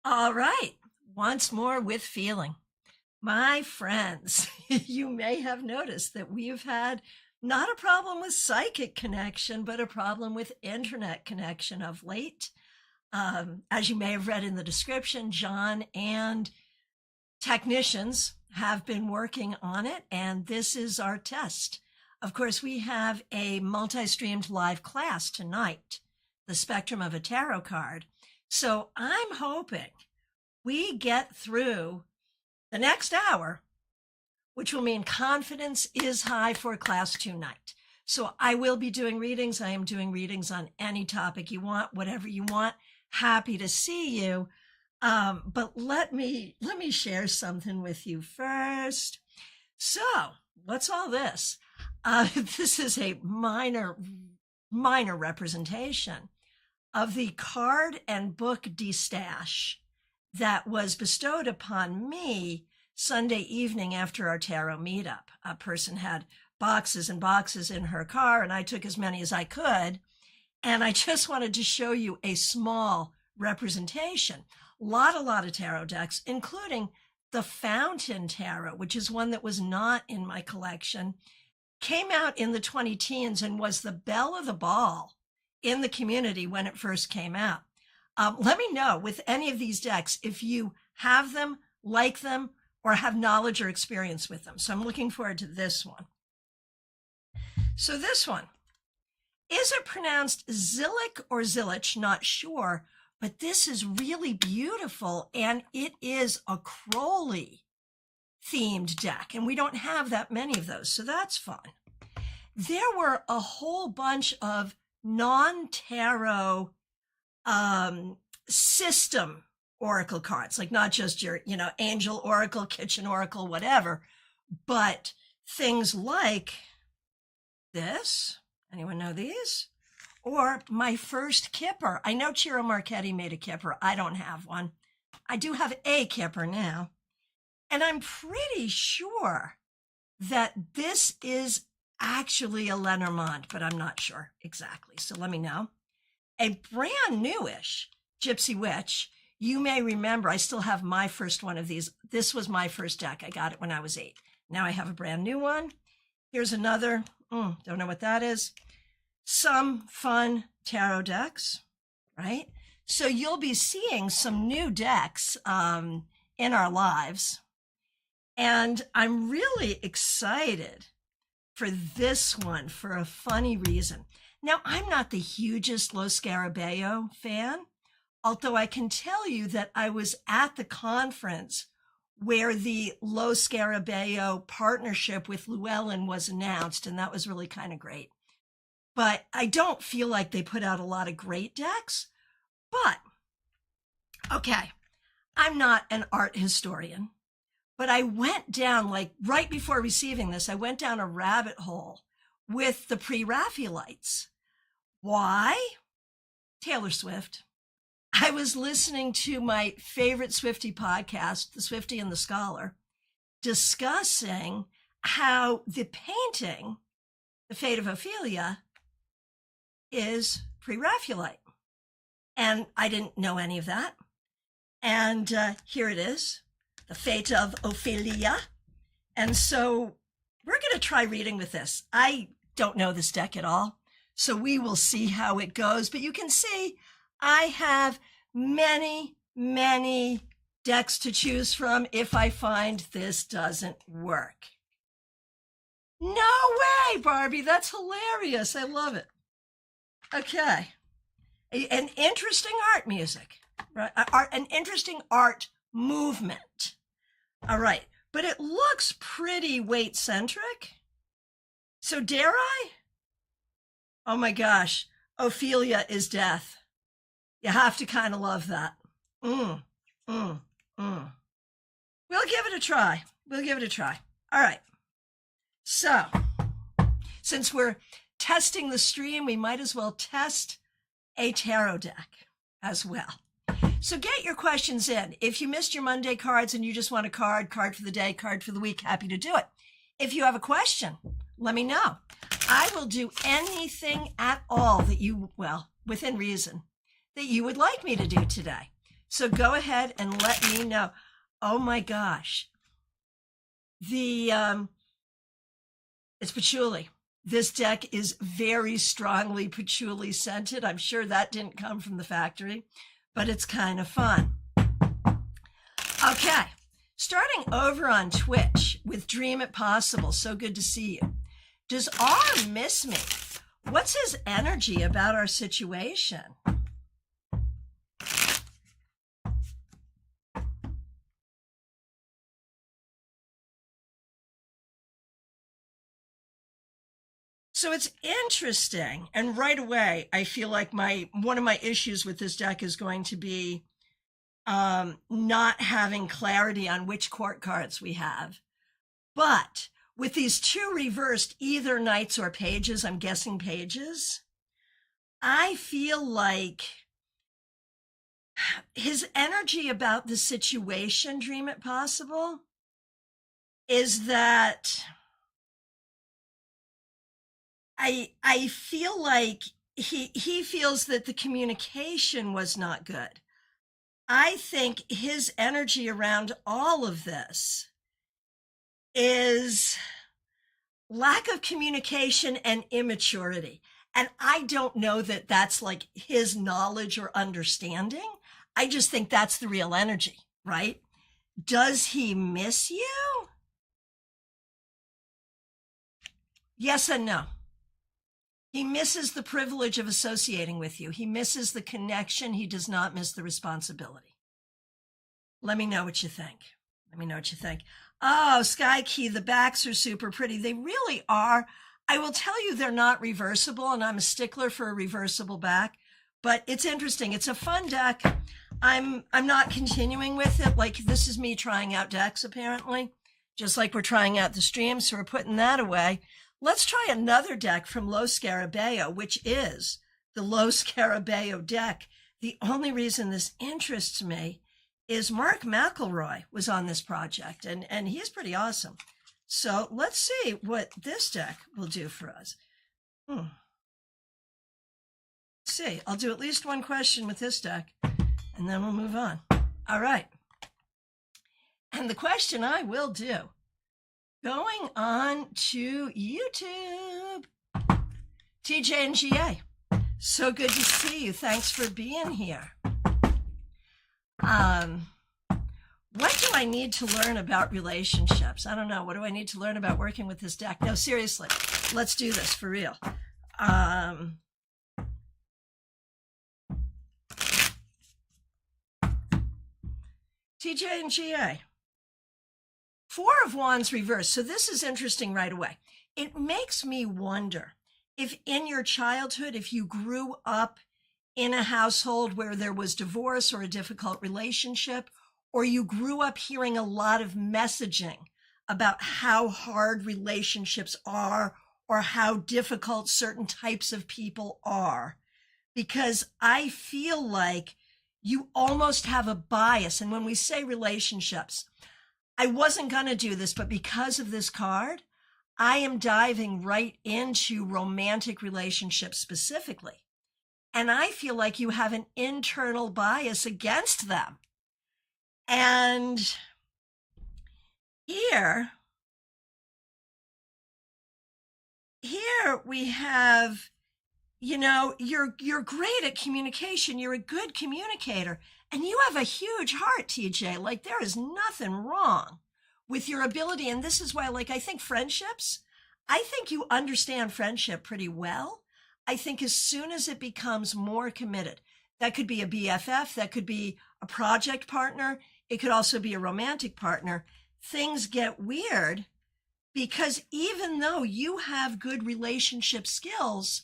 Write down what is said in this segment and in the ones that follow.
All right, once more with feeling. My friends, you may have noticed that we've had not a problem with psychic connection, but a problem with internet connection of late. As you may have read in the description, John and technicians have been working on it, and this is our test. Of course, we have a multi-streamed live class tonight, the spectrum of a tarot card. So I'm hoping we get through the next hour, which will mean confidence is high for class 2 night. So I will be doing readings. I am doing readings on any topic you want, whatever you want. Happy to see you. But let me share something with you first. So what's all this? This is a minor representation of the card and book destash that was bestowed upon me Sunday evening after our tarot meetup. A person had boxes and boxes in her car, and I took as many as I could. And I just wanted to show you a small representation. A lot of tarot decks, including the Fountain Tarot, which is one that was not in my collection, came out in the 2010s and was the belle of the ball in the community when it first came out. Let me know with any of these decks if you have them, like them, or have knowledge or experience with them. So I'm looking forward to this one. So this one, is it pronounced Zillich or Zillich? Not sure, but this is really beautiful, and it is a Crowley themed deck, and we don't have that many of those, so that's fun. There were a whole bunch of non-tarot system oracle cards, like not just your, angel oracle, kitchen oracle, whatever, but things like this. Anyone know these? Or my first kipper. I know Ciro Marchetti made a kipper. I don't have one. I do have a kipper now. And I'm pretty sure that this is actually a Lenormand, but I'm not sure exactly. So let me know. A brand newish Gypsy Witch. You may remember, I still have my first one of these. This was my first deck. I got it when I was 8. Now I have a brand new one. Here's another. Don't know what that is. Some fun tarot decks, right? So you'll be seeing some new decks in our lives. And I'm really excited for this one for a funny reason. Now, I'm not the hugest Lo Scarabeo fan, although I can tell you that I was at the conference where the Lo Scarabeo partnership with Llewellyn was announced, and that was really kind of great. But I don't feel like they put out a lot of great decks. But, okay, I'm not an art historian, but I went down, like right before receiving this, I went down a rabbit hole with the pre-Raphaelites. Why? Taylor Swift. I was listening to my favorite Swiftie podcast, The Swiftie and the Scholar, discussing how the painting, The Fate of Ophelia, is pre-Raphaelite. And I didn't know any of that. And here it is, The Fate of Ophelia. And so we're going to try reading with this. I don't know this deck at all, so we will see how it goes. But you can see I have many decks to choose from if I find this doesn't work. No way, Barbie. That's hilarious. I love it. Okay. An interesting art music, right? An interesting art movement. All right. But it looks pretty weight-centric. So dare I? Oh my gosh. Ophelia is death. You have to kind of love that. We'll give it a try. All right. So, since we're testing the stream, we might as well test a tarot deck as well. So get your questions in. If you missed your Monday cards and you just want a card for the day, card for the week, happy to do it. If you have a question, let me know. I will do anything at all that you, well, within reason, that you would like me to do today. So go ahead and let me know. Oh my gosh. It's patchouli. This deck is very strongly patchouli scented. I'm sure that didn't come from the factory, but it's kind of fun. Okay, starting over on Twitch with Dream It Possible. So good to see you. Does R miss me? What's his energy about our situation? So it's interesting. And right away, I feel like one of my issues with this deck is going to be not having clarity on which court cards we have. But with these two reversed, either knights or pages, I'm guessing pages, I feel like his energy about the situation, Dream It Possible, is that I feel like he feels that the communication was not good. I think his energy around all of this is lack of communication and immaturity. And I don't know that that's like his knowledge or understanding. I just think that's the real energy, right? Does he miss you? Yes and no. He misses the privilege of associating with you. He misses the connection. He does not miss the responsibility. Let me know what you think. Let me know what you think. Oh, Sky Key, the backs are super pretty. They really are. I will tell you they're not reversible, and I'm a stickler for a reversible back, but it's interesting. It's a fun deck. I'm not continuing with it. Like, this is me trying out decks, apparently, just like we're trying out the stream, so we're putting that away. Let's try another deck from Los Scarabeo, which is the Los Scarabeo deck. The only reason this interests me is Mark McElroy was on this project, and he's pretty awesome. So let's see what this deck will do for us. Let's see, I'll do at least one question with this deck, and then we'll move on. All right. And the question I will do, going on to YouTube, TJ and GA. So good to see you. Thanks for being here. What do I need to learn about relationships? I don't know. What do I need to learn about working with this deck? No, seriously, let's do this for real. TJ and GA. Four of Wands reversed. So this is interesting right away. It makes me wonder if in your childhood, if you grew up in a household where there was divorce or a difficult relationship, or you grew up hearing a lot of messaging about how hard relationships are or how difficult certain types of people are. Because I feel like you almost have a bias. And when we say relationships, I wasn't going to do this, but because of this card, I am diving right into romantic relationships specifically. And I feel like you have an internal bias against them. And here we have, you know, you're great at communication. You're a good communicator. And you have a huge heart, TJ. Like, there is nothing wrong with your ability. And this is why, like, I think friendships, I think you understand friendship pretty well. I think as soon as it becomes more committed, that could be a BFF, that could be a project partner, it could also be a romantic partner, things get weird because even though you have good relationship skills,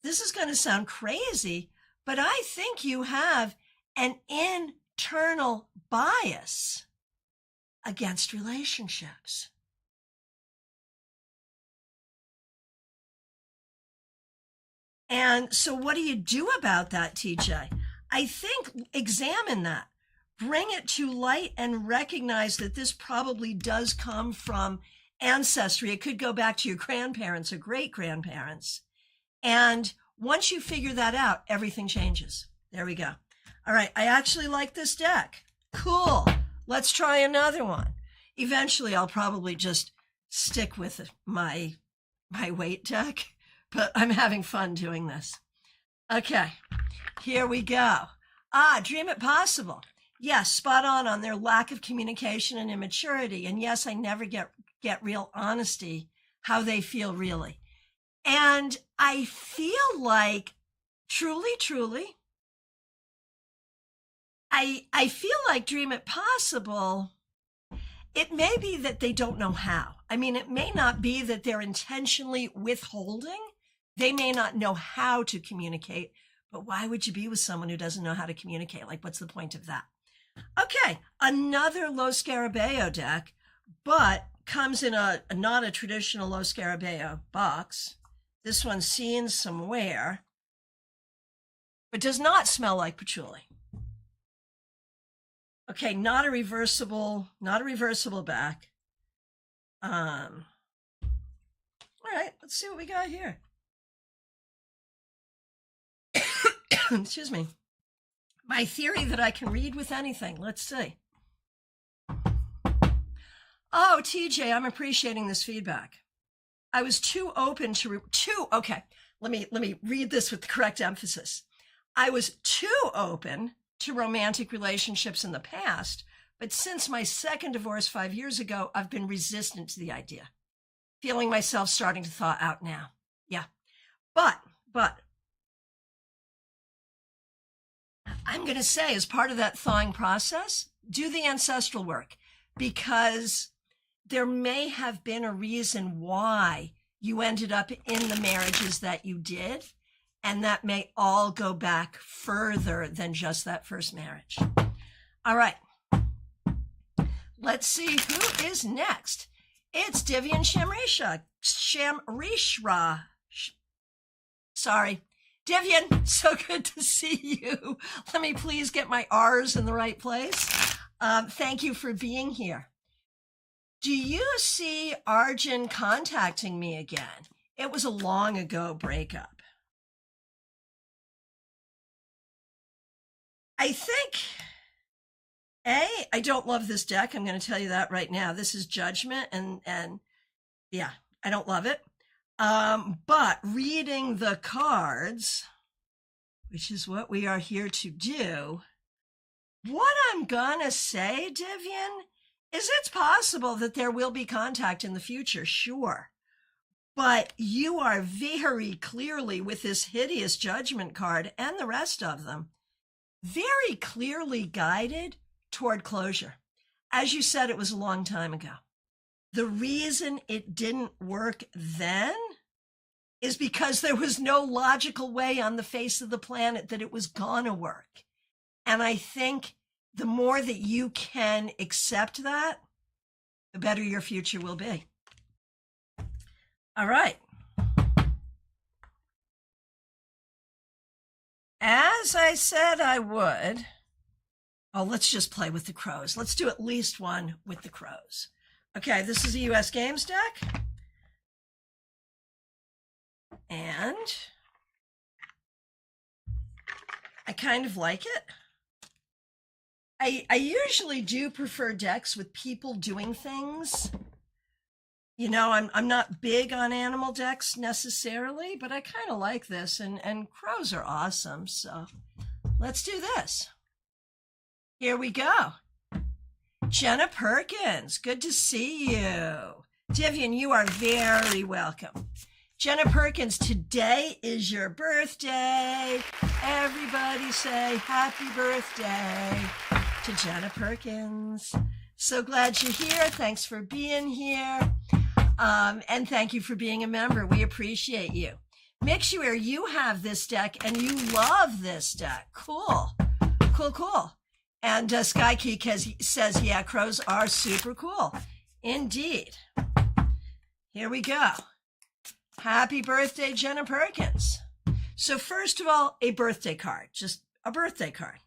this is going to sound crazy, but I think you have an internal bias against relationships. And so what do you do about that, TJ? I think examine that. Bring it to light and recognize that this probably does come from ancestry. It could go back to your grandparents or great-grandparents. And once you figure that out, everything changes. There we go. All right, I actually like this deck. Cool. Let's try another one. Eventually, I'll probably just stick with my weight deck, but I'm having fun doing this. Okay, here we go. Dream It Possible. Yes, spot on their lack of communication and immaturity. And yes, I never get real honesty, how they feel really. And I feel like truly, I feel like Dream It Possible, it may be that they don't know how. I mean, it may not be that they're intentionally withholding. They may not know how to communicate, but why would you be with someone who doesn't know how to communicate? Like, what's the point of that? Okay, another Lo Scarabeo deck, but comes in not a traditional Lo Scarabeo box. This one's seen somewhere, but does not smell like patchouli. Okay, not a reversible back. All right, let's see what we got here. Excuse me. My theory that I can read with anything. Let's see. Oh, TJ, I'm appreciating this feedback. I was too open okay, let me read this with the correct emphasis. I was too open to romantic relationships in the past, but since my second divorce 5 years ago, I've been resistant to the idea. Feeling myself starting to thaw out now. Yeah. But I'm going to say, as part of that thawing process, do the ancestral work, because there may have been a reason why you ended up in the marriages that you did, and that may all go back further than just that first marriage. All right. Let's see who is next. It's Divian Shamrishra. Sorry. Divian, so good to see you. Let me please get my R's in the right place. Thank you for being here. Do you see Arjun contacting me again? It was a long ago breakup. I think, I don't love this deck. I'm going to tell you that right now. This is Judgment, and yeah, I don't love it. But reading the cards, which is what we are here to do, what I'm going to say, Divian, is it's possible that there will be contact in the future, sure. But you are very clearly, with this hideous Judgment card and the rest of them, very clearly guided toward closure. As you said, it was a long time ago. The reason it didn't work then is because there was no logical way on the face of the planet that it was gonna work. And I think the more that you can accept that, the better your future will be. All right. As I said I would, let's just play with the crows. Let's do at least one with the crows. Okay, this is a US Games deck. And I kind of like it. I usually do prefer decks with people doing things. You know, I'm not big on animal decks necessarily, but I kind of like this, and crows are awesome. So let's do this. Here we go. Jenna Perkins, good to see you. Divian, you are very welcome. Jenna Perkins, today is your birthday. Everybody say happy birthday to Jenna Perkins. So glad you're here. Thanks for being here. And thank you for being a member. We appreciate you. Mixuary, you have this deck and you love this deck. Cool. And Skykeek says, yeah, crows are super cool. Indeed. Here we go. Happy birthday, Jenna Perkins. So first of all, a birthday card, just a birthday card.